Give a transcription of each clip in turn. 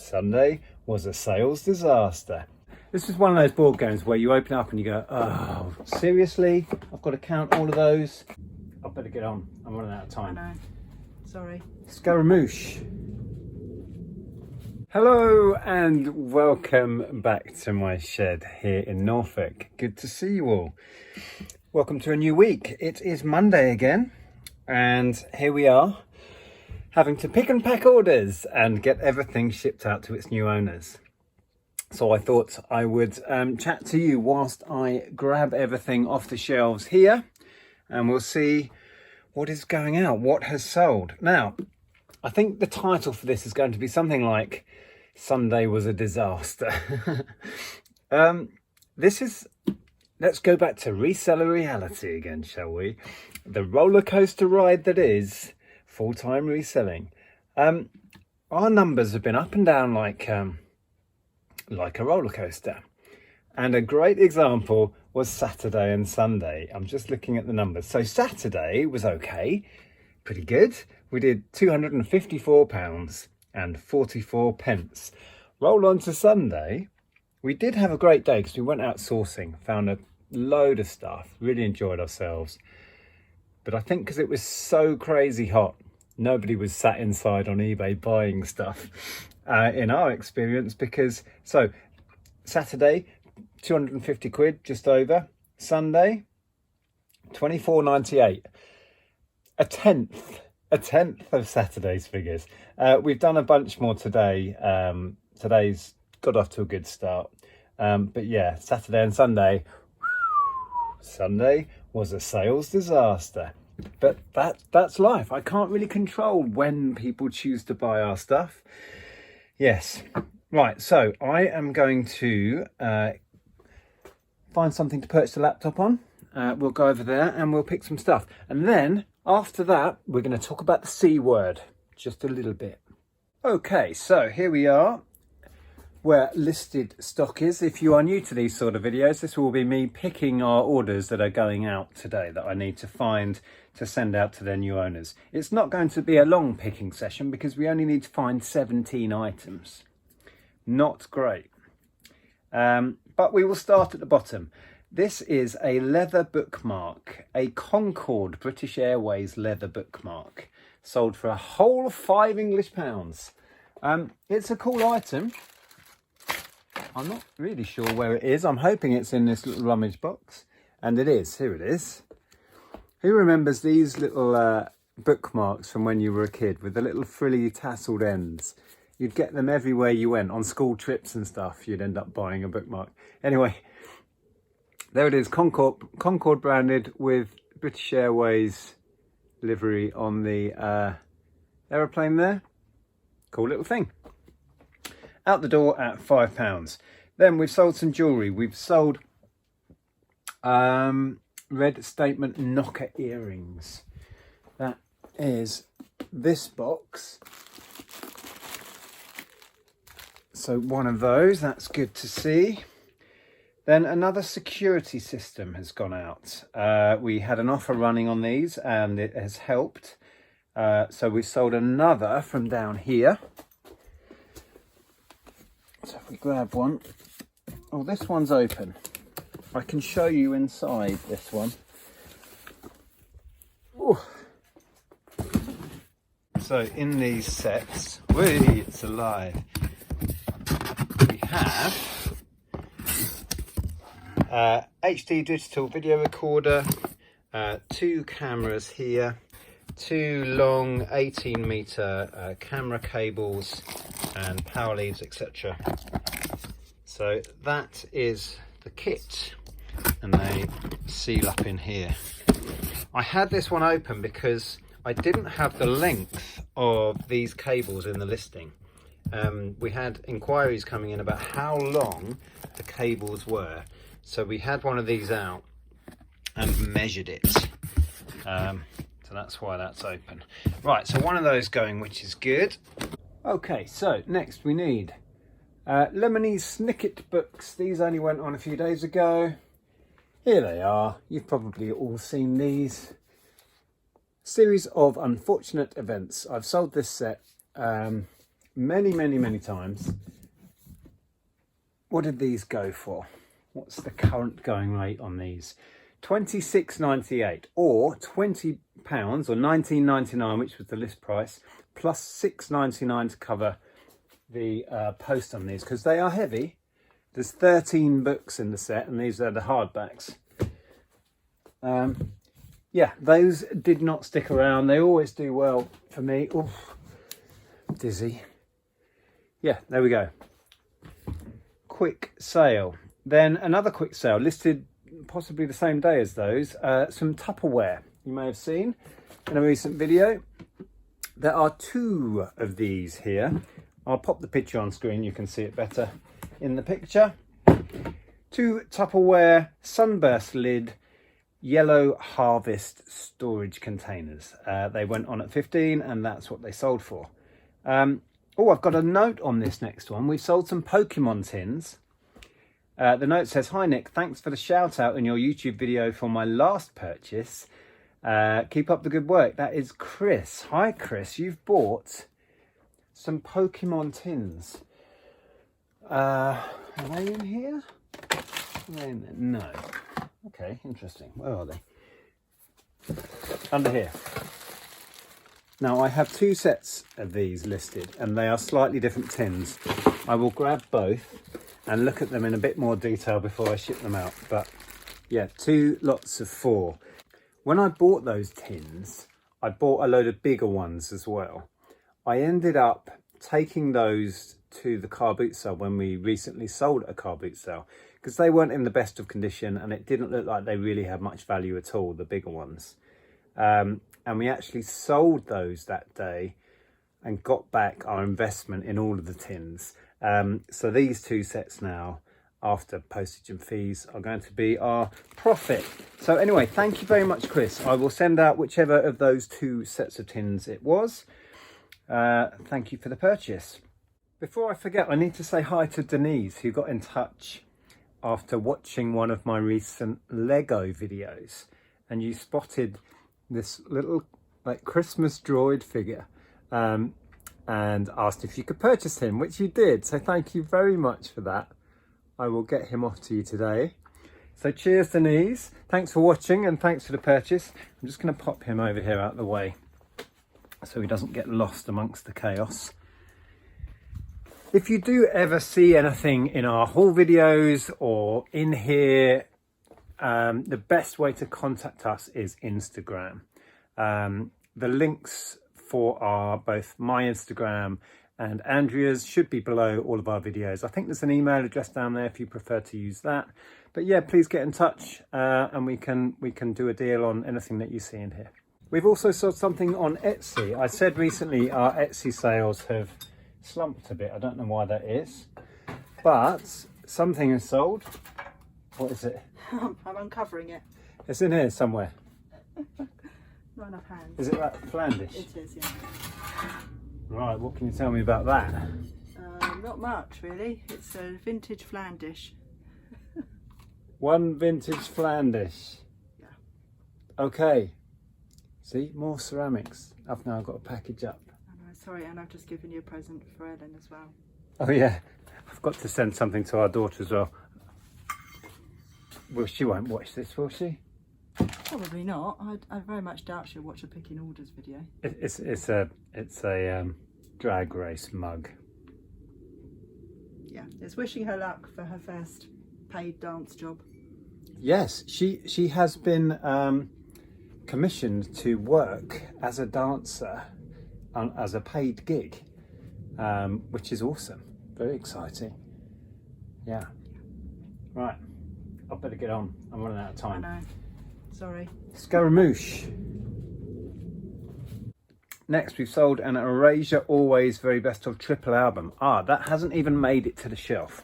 Sunday was a sales disaster. This is one of those board games where you open up and you go, oh, seriously? I've got to count all of those? I better get on. I'm running out of time. I know. Sorry. Scaramouche. Hello and welcome back to my shed here in Norfolk. Good to see you all. Welcome to a new week. It is Monday again, and here we are having to pick and pack orders and get everything shipped out to its new owners. So I thought I would chat to you whilst I grab everything off the shelves here, and we'll see what is going out, what has sold. Now, I think the title for this is going to be something like Sunday was a disaster. Let's go back to reseller reality again, shall we? The roller coaster ride that is full-time reselling. Our numbers have been up and down like a roller coaster. And a great example was Saturday and Sunday. I'm just looking at the numbers. So Saturday was okay, pretty good. We did £254 and 44 pence. Roll on to Sunday. We did have a great day because we went out sourcing, found a load of stuff, really enjoyed ourselves. But I think because it was so crazy hot, nobody was sat inside on eBay buying stuff in our experience, because so Saturday 250 quid, just over. Sunday 24.98, a tenth of Saturday's figures. We've done a bunch more today. Today's got off to a good start, but yeah, Saturday and Sunday was a sales disaster. But that's life. I can't really control when people choose to buy our stuff. Yes, right, so I am going to find something to perch the laptop on. We'll go over there and we'll pick some stuff, and then after that, we're going to talk about the C word just a little bit. Okay, so here we are where listed stock is. If you are new to these sort of videos, this will be me picking our orders that are going out today that I need to find to send out to their new owners. It's not going to be a long picking session because we only need to find 17 items. Not great. But we will start at the bottom. This is a leather bookmark, a Concorde British Airways leather bookmark, sold for a whole £5 English. It's a cool item. I'm not really sure where it is. I'm hoping it's in this little rummage box, and it is. Here it is. Who remembers these little bookmarks from when you were a kid with the little frilly tasseled ends? You'd get them everywhere you went, on school trips and stuff. You'd end up buying a bookmark. Anyway, there it is, Concorde branded with British Airways livery on the aeroplane there. Cool little thing. Out the door at £5. Then we've sold some jewellery. We've sold red statement knocker earrings. That is this box. So one of those, that's good to see. Then another security system has gone out. We had an offer running on these and it has helped. So we sold another from down here. So if we grab one, oh, this one's open. I can show you inside this one. Ooh. So in these sets, whee, it's alive. We have HD digital video recorder, 2 cameras here, 2 long 18-meter camera cables and power leads, etc. So that is the kit, and they seal up in here. I had this one open because I didn't have the length of these cables in the listing. We had inquiries coming in about how long the cables were, so we had one of these out and measured it. So that's why that's open. Right, so one of those going, which is good. Okay, so next we need Lemonese Snicket books. These only went on a few days ago. Here they are. You've probably all seen these. Series of unfortunate events. I've sold this set many times. What did these go for? What's the current going rate on these? £26.98 or £20 or £19.99, which was the list price, plus £6.99 to cover the post on these, because they are heavy. There's 13 books in the set, and these are the hardbacks. Yeah, those did not stick around. They always do well for me. Oof, dizzy. Yeah, there we go. Quick sale. Then another quick sale listed possibly the same day as those. Some Tupperware you may have seen in a recent video. There are 2 of these here. I'll pop the picture on screen, you can see it better in the picture. 2 Tupperware sunburst lid yellow harvest storage containers. They went on at 15 and that's what they sold for. Oh, I've got a note on this next one. We sold some Pokemon tins. The note says, "Hi Nick, thanks for the shout out in your YouTube video for my last purchase. Keep up the good work." That is Chris. Hi Chris, you've bought some Pokemon tins. Are they in here? Are they in there? No. Okay, interesting. Where are they? Under here. Now I have 2 sets of these listed and they are slightly different tins. I will grab both and look at them in a bit more detail before I ship them out. But yeah, 2 lots of 4. When I bought those tins, I bought a load of bigger ones as well. I ended up taking those to the car boot sale when we recently sold at a car boot sale, because they weren't in the best of condition and it didn't look like they really had much value at all, the bigger ones. And we actually sold those that day and got back our investment in all of the tins. So these 2 sets now, after postage and fees, are going to be our profit. So anyway, thank you very much, Chris. I will send out whichever of those 2 sets of tins it was. Thank you for the purchase. Before I forget, I need to say hi to Denise, who got in touch after watching one of my recent Lego videos, and you spotted this little like Christmas droid figure and asked if you could purchase him, which you did. So thank you very much for that. I will get him off to you today. So cheers Denise, thanks for watching and thanks for the purchase. I'm just going to pop him over here out of the way so he doesn't get lost amongst the chaos. If you do ever see anything in our haul videos or in here, the best way to contact us is Instagram. The links for both my Instagram and Andrea's should be below all of our videos. I think there's an email address down there if you prefer to use that. But yeah, please get in touch and we can do a deal on anything that you see in here. We've also sold something on Etsy. I said recently our Etsy sales have slumped a bit. I don't know why that is, but something is sold. What is it? I'm uncovering it. It's in here somewhere. Not enough hands. Is it that Flandish? It is, yeah. Right, what can you tell me about that? Not much really. It's a vintage Flandish. One vintage Flandish. Yeah. Okay. See, more ceramics. I've now got to package up. I know, sorry, and I've just given you a present for Ellen as well. Oh yeah, I've got to send something to our daughter as well. Well, she won't watch this, will she? Probably not. I very much doubt she'll watch a picking orders video. It's a drag race mug. Yeah, it's wishing her luck for her first paid dance job. Yes, she has been commissioned to work as a dancer as a paid gig, which is awesome. Very exciting. Yeah. Right. I better get on. I'm running out of time. I know. Sorry. Scaramouche. Next, we've sold an Erasure Always Very Best of triple album. That hasn't even made it to the shelf.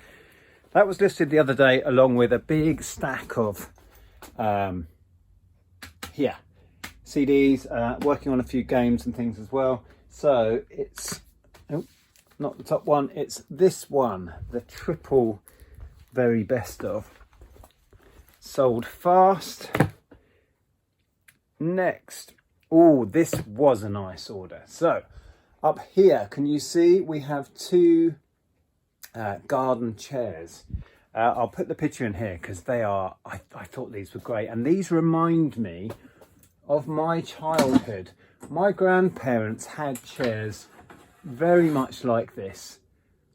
That was listed the other day along with a big stack of CDs, working on a few games and things as well. So it's not the top one, it's this one, the triple very best of. Sold fast. Next, this was a nice order. So Up here, can you see we have two garden chairs. I'll put the picture in here because they are, I thought these were great. And these remind me of my childhood. My grandparents had chairs very much like this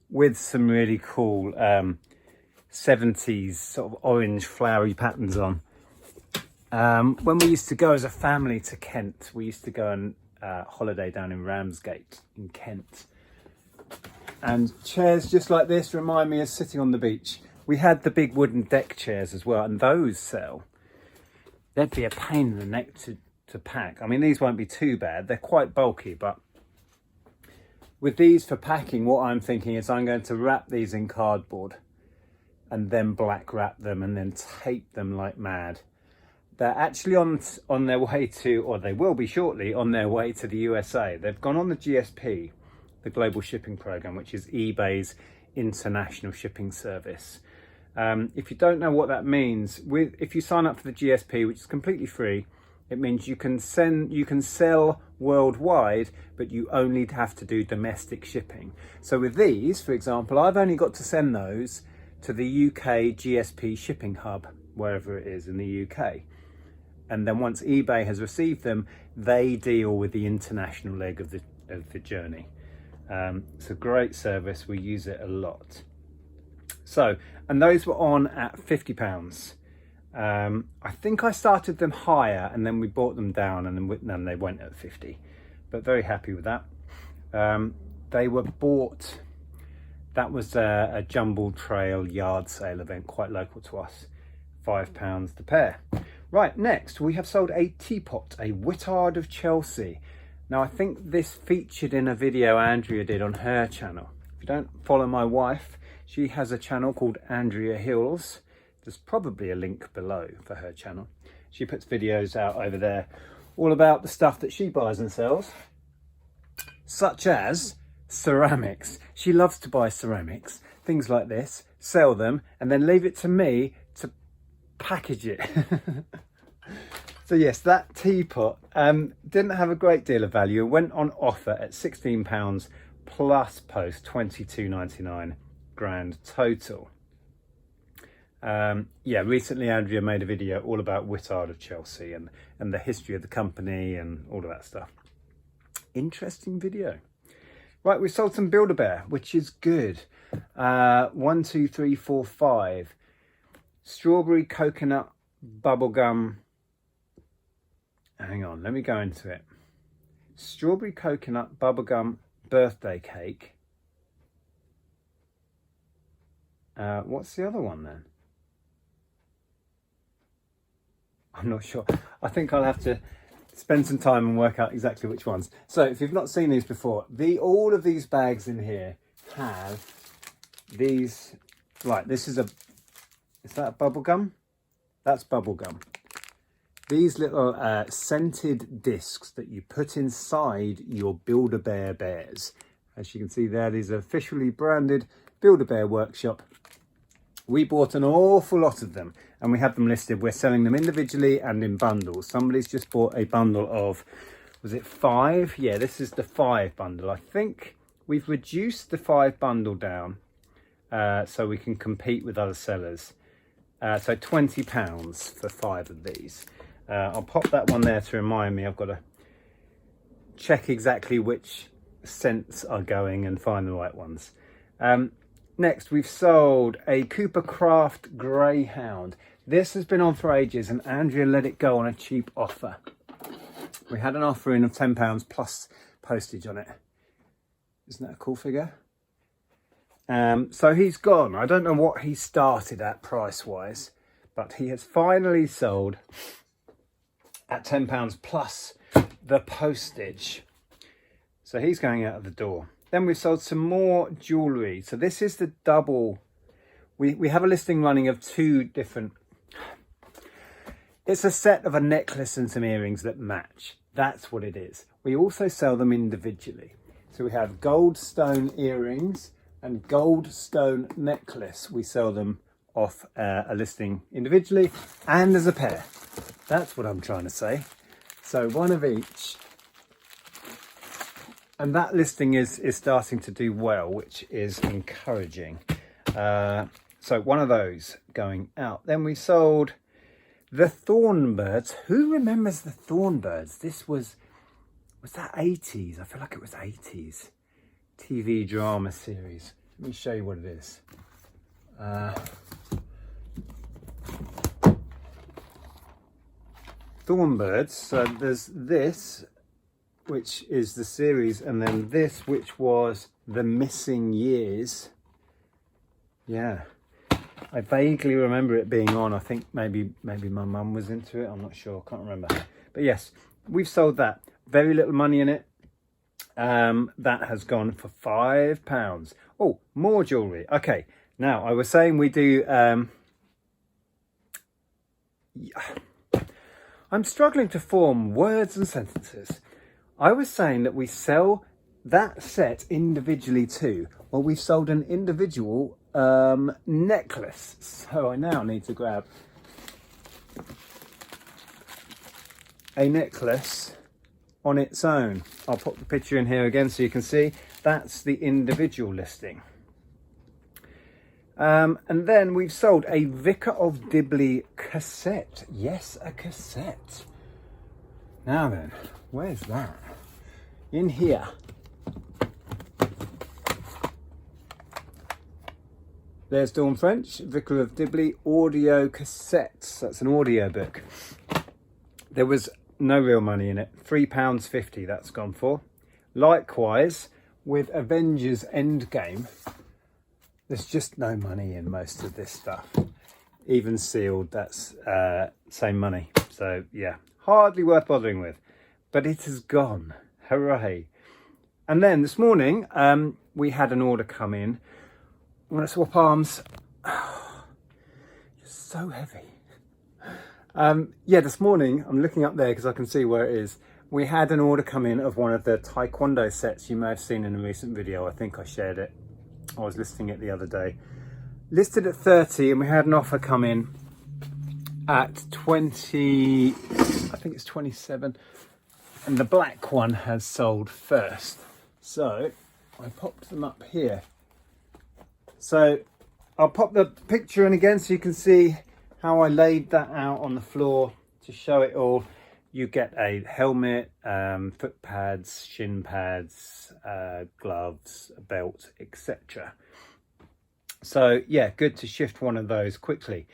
with some really cool 70s sort of orange flowery patterns on. When we used to go as a family to Kent, we used to go on holiday down in Ramsgate in Kent. And chairs just like this remind me of sitting on the beach. We had the big wooden deck chairs as well, and those sell. They'd be a pain in the neck to pack. I mean, these won't be too bad. They're quite bulky, but with these for packing, what I'm thinking is I'm going to wrap these in cardboard and then black wrap them and then tape them like mad. They're actually on their way to, or they will be shortly, on their way to the USA. They've gone on the GSP, the Global Shipping Program, which is eBay's international shipping service. If you don't know what that means, if you sign up for the GSP, which is completely free, it means you can sell worldwide, but you only have to do domestic shipping. So with these, for example, I've only got to send those to the UK GSP shipping hub, wherever it is in the UK. And then once eBay has received them, they deal with the international leg of the journey. It's a great service. We use it a lot. So, and those were on at £50. I think I started them higher and then we brought them down and then they went at 50, but very happy with that. They were bought, that was a Jumble Trail yard sale event, quite local to us, £5 the pair. Right, next we have sold a teapot, a Whittard of Chelsea. Now I think this featured in a video Andrea did on her channel. If you don't follow my wife, she has a channel called Andrea Hills. There's probably a link below for her channel. She puts videos out over there all about the stuff that she buys and sells, such as ceramics. She loves to buy ceramics, things like this, sell them, and then leave it to me to package it. So yes, that teapot didn't have a great deal of value. It went on offer at £16 plus post, £22.99 grand total. Yeah, recently Andrea made a video all about Whittard of Chelsea and the history of the company and all of that stuff. Interesting video. Right, we sold some Build-A-Bear, which is good. 1, 2, 3, 4, 5. Strawberry coconut bubblegum. Hang on, let me go into it. Strawberry coconut bubblegum birthday cake. What's the other one then? I'm not sure. I think I'll have to spend some time and work out exactly which ones. So if you've not seen these before, all of these bags in here have these, right, is that bubble gum? That's bubble gum. These little scented discs that you put inside your Build-A-Bear bears. As you can see there, these are officially branded Build-A-Bear Workshop. We bought an awful lot of them and we have them listed. We're selling them individually and in bundles. Somebody's just bought a bundle of, was it 5? Yeah, this is the 5 bundle. I think we've reduced the 5 bundle down so we can compete with other sellers. So £20 for 5 of these. I'll pop that one there to remind me. I've got to check exactly which scents are going and find the right ones. Next, we've sold a Cooper Craft Greyhound. This has been on for ages and Andrea let it go on a cheap offer. We had an offer in of £10 plus postage on it. Isn't that a cool figure? So he's gone. I don't know what he started at price-wise, but he has finally sold at £10 plus the postage. So he's going out of the door. Then we've sold some more jewellery. So this is the double. We have a listing running of 2 different. It's a set of a necklace and some earrings that match. That's what it is. We also sell them individually. So we have gold stone earrings and gold stone necklace. We sell them off a listing individually and as a pair. That's what I'm trying to say. So one of each. And that listing is starting to do well, which is encouraging. So one of those going out. Then we sold the Thornbirds. Who remembers the Thornbirds? This was that 80s? I feel like it was 80s. TV drama series. Let me show you what it is. Thornbirds. So there's this, which is the series, and then this, which was The Missing Years. Yeah, I vaguely remember it being on. I think maybe my mum was into it. I'm not sure, can't remember. But yes, we've sold that. Very little money in it. That has gone for £5. Oh, more jewellery. Okay, now I was saying we do... I'm struggling to form words and sentences. I was saying that we sell that set individually too. Well, we've sold an individual necklace. So I now need to grab a necklace on its own. I'll put the picture in here again so you can see. That's the individual listing. And then we've sold a Vicar of Dibley cassette. Yes, a cassette. Now then, where's that? In here. There's Dawn French, Vicar of Dibley audio cassettes. That's an audio book. There was no real money in it. £3.50 that's gone for. Likewise, with Avengers Endgame, there's just no money in most of this stuff. Even sealed, that's same money. So yeah, hardly worth bothering with. But it has gone. Hooray. And then this morning, we had an order come in. I'm going to swap arms. It's so heavy. Yeah, this morning, I'm looking up there because I can see where it is. We had an order come in of one of the Taekwondo sets you may have seen in a recent video. I think I shared it. I was listing it the other day. Listed at 30 and we had an offer come in at 20, I think it's 27. And the black one has sold first. So I popped them up here. So I'll pop the picture in again so you can see how I laid that out on the floor to show it all. You get a helmet, foot pads, shin pads, gloves, a belt, etc. So yeah, good to shift one of those quickly.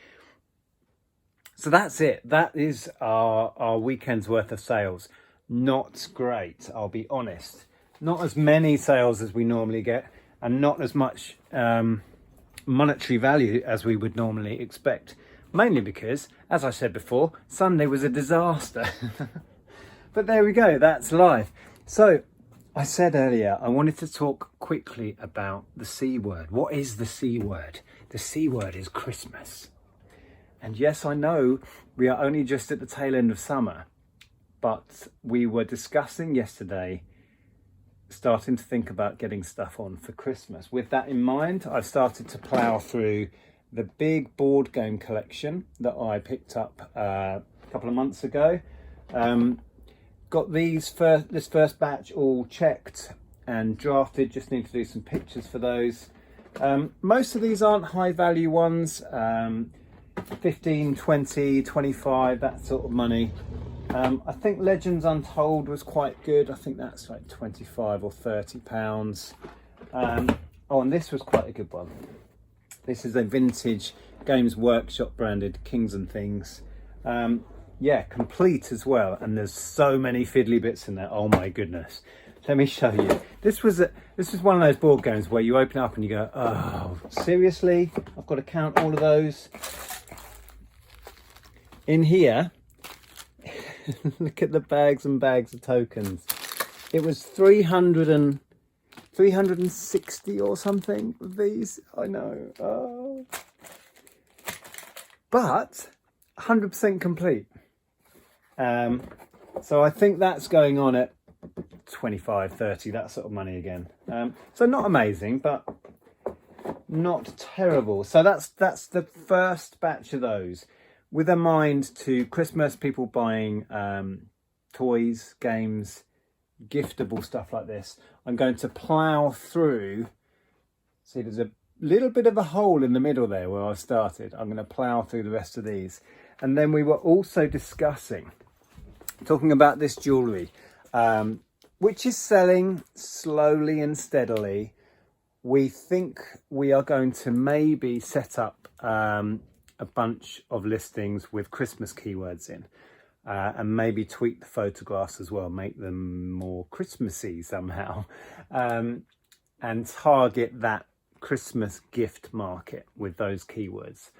So that's it. That is our weekend's worth of sales. Not great, I'll be honest. Not as many sales as we normally get, and not as much monetary value as we would normally expect. Mainly because, as I said before, Sunday was a disaster. But there we go, that's life. So, I said earlier, I wanted to talk quickly about the C word. What is the C word? The C word is Christmas. And yes, I know we are only just at the tail end of summer, but we were discussing yesterday starting to think about getting stuff on for Christmas. With that in mind, I've started to plough through the big board game collection that I picked up a couple of months ago. Got this first batch all checked and drafted, just need to do some pictures for those. Most of these aren't high value ones, 15, 20, 25, that sort of money. I think Legends Untold was quite good. I think that's like 25 or 30 pounds. Oh, and this was quite a good one. This is a vintage Games Workshop branded Kings and Things. Yeah, complete as well. And there's so many fiddly bits in there. Oh my goodness. Let me show you. This was one of those board games where you open up and you go, oh, seriously? I've got to count all of those. In here, look at the bags and bags of tokens. It was 360 or something of these. I know. Oh. But 100% complete. So I think that's going on at 25, 30, that sort of money again. So not amazing, but not terrible. So that's the first batch of those. With a mind to Christmas, people buying toys, games, giftable stuff like this, I'm going to plough through. See, there's a little bit of a hole in the middle there where I started. I'm going to plough through the rest of these. And then we were also talking about this jewellery, which is selling slowly and steadily. We think we are going to maybe set up a bunch of listings with Christmas keywords in, and maybe tweak the photographs as well, make them more Christmassy somehow, and target that Christmas gift market with those keywords.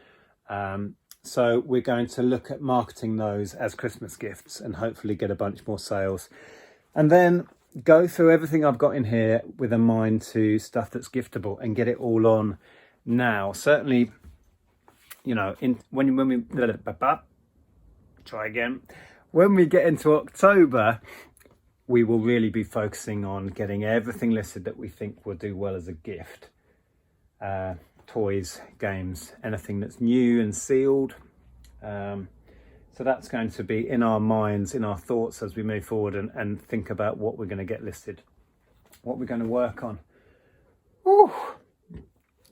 So we're going to look at marketing those as Christmas gifts and hopefully get a bunch more sales, and then go through everything I've got in here with a mind to stuff that's giftable and get it all on now. Certainly, you know, when we try again, when we get into October, we will really be focusing on getting everything listed that we think will do well as a gift. Toys, games, anything that's new and sealed. So that's going to be in our minds, in our thoughts as we move forward and think about what we're going to get listed, what we're going to work on. Whew.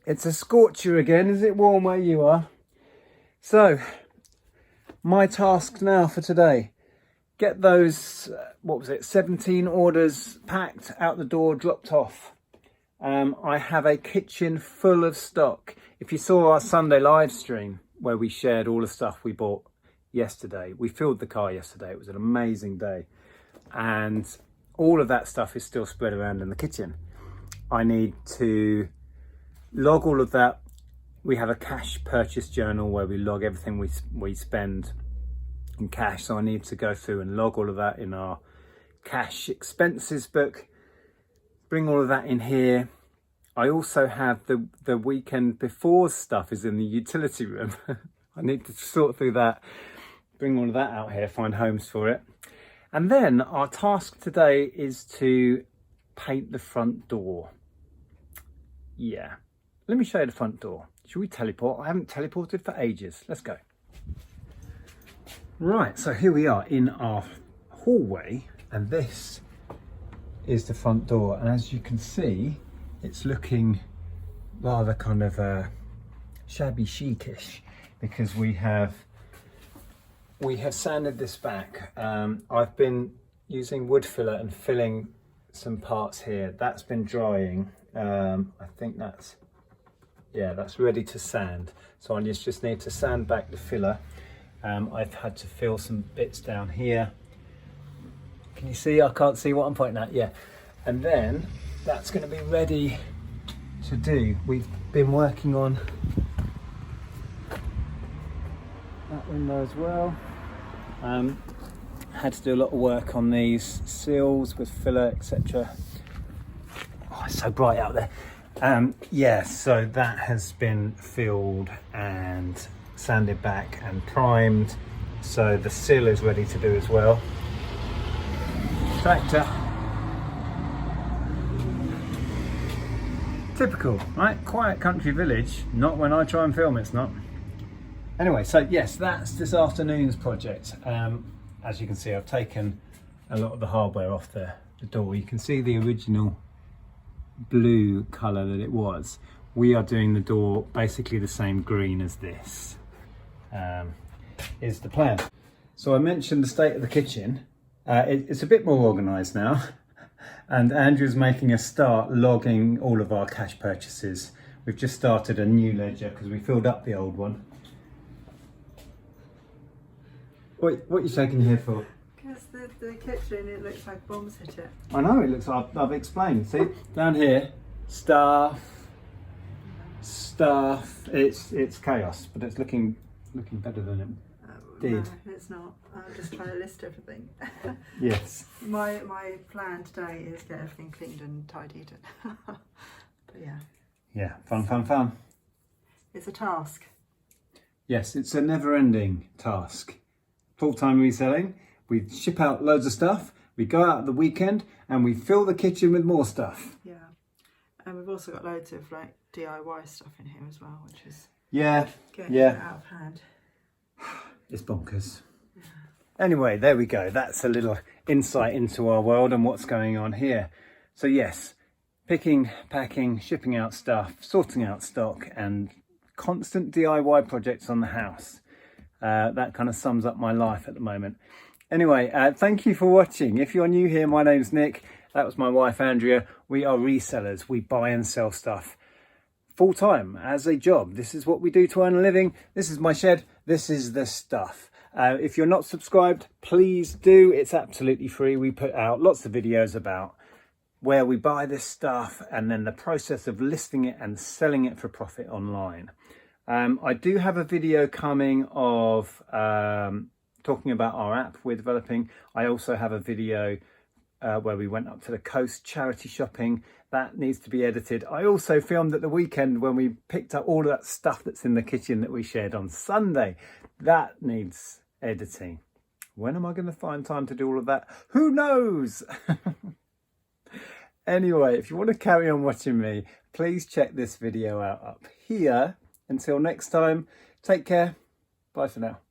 It's a scorcher again. Is it warm where you are? So my task now for today, get those, 17 orders packed, out the door, dropped off. I have a kitchen full of stock. If you saw our Sunday live stream where we shared all the stuff we bought yesterday, we filled the car yesterday. It was an amazing day. And all of that stuff is still spread around in the kitchen. I need to log all of that. We have a cash purchase journal where we log everything we spend in cash. So I need to go through and log all of that in our cash expenses book. Bring all of that in here. I also have the weekend before stuff is in the utility room. I need to sort through that, bring all of that out here, find homes for it. And then our task today is to paint the front door. Yeah, let me show you the front door. Should we teleport? I haven't teleported for ages. Let's go. Right, so here we are in our hallway, and this is the front door, and as you can see, it's looking rather kind of shabby chic-ish because we have sanded this back. I've been using wood filler and filling some parts here. That's been drying. I think that's ready to sand. So I just need to sand back the filler. I've had to fill some bits down here. Can you see? I can't see what I'm pointing at. Yeah. And then that's going to be ready to do. We've been working on that window as well. Had to do a lot of work on these seals with filler, etc. Oh, it's so bright out there. Yeah, so that has been filled and sanded back and primed. So the sill is ready to do as well. Tractor. Typical, right? Quiet country village. Not when I try and film, it's not. Anyway, so yes, that's this afternoon's project. As you can see, I've taken a lot of the hardware off the door. You can see the original blue colour that it was. We are doing the door basically the same green as this. Is the plan. So I mentioned the state of the kitchen. It's a bit more organised now, and Andrew's making a start logging all of our cash purchases. We've just started a new ledger because we filled up the old one. What are you shaking your head for? Because the kitchen, it looks like bombs hit it. I know, it looks like I've explained. See, down here, stuff. It's chaos, but it's looking better than it did. No, it's not. I'm just trying to list everything. Yes. My plan today is get everything cleaned and tidied. But yeah. Yeah, fun. It's a task. Yes, it's a never-ending task. Full-time reselling. We ship out loads of stuff. We go out at the weekend and we fill the kitchen with more stuff. Yeah, and we've also got loads of like DIY stuff in here as well, which is getting out of hand. It's bonkers. Yeah. Anyway, there we go. That's a little insight into our world and what's going on here. So yes, picking, packing, shipping out stuff, sorting out stock, and constant DIY projects on the house. That kind of sums up my life at the moment. Anyway, thank you for watching. If you're new here, my name's Nick. That was my wife, Andrea. We are resellers. We buy and sell stuff full-time as a job. This is what we do to earn a living. This is my shed. This is the stuff. If you're not subscribed, please do. It's absolutely free. We put out lots of videos about where we buy this stuff and then the process of listing it and selling it for profit online. I do have a video coming of talking about our app we're developing. I also have a video where we went up to the coast charity shopping. That needs to be edited. I also filmed at the weekend when we picked up all of that stuff that's in the kitchen that we shared on Sunday. That needs editing. When am I going to find time to do all of that? Who knows? Anyway, if you want to carry on watching me, please check this video out up here. Until next time, take care. Bye for now.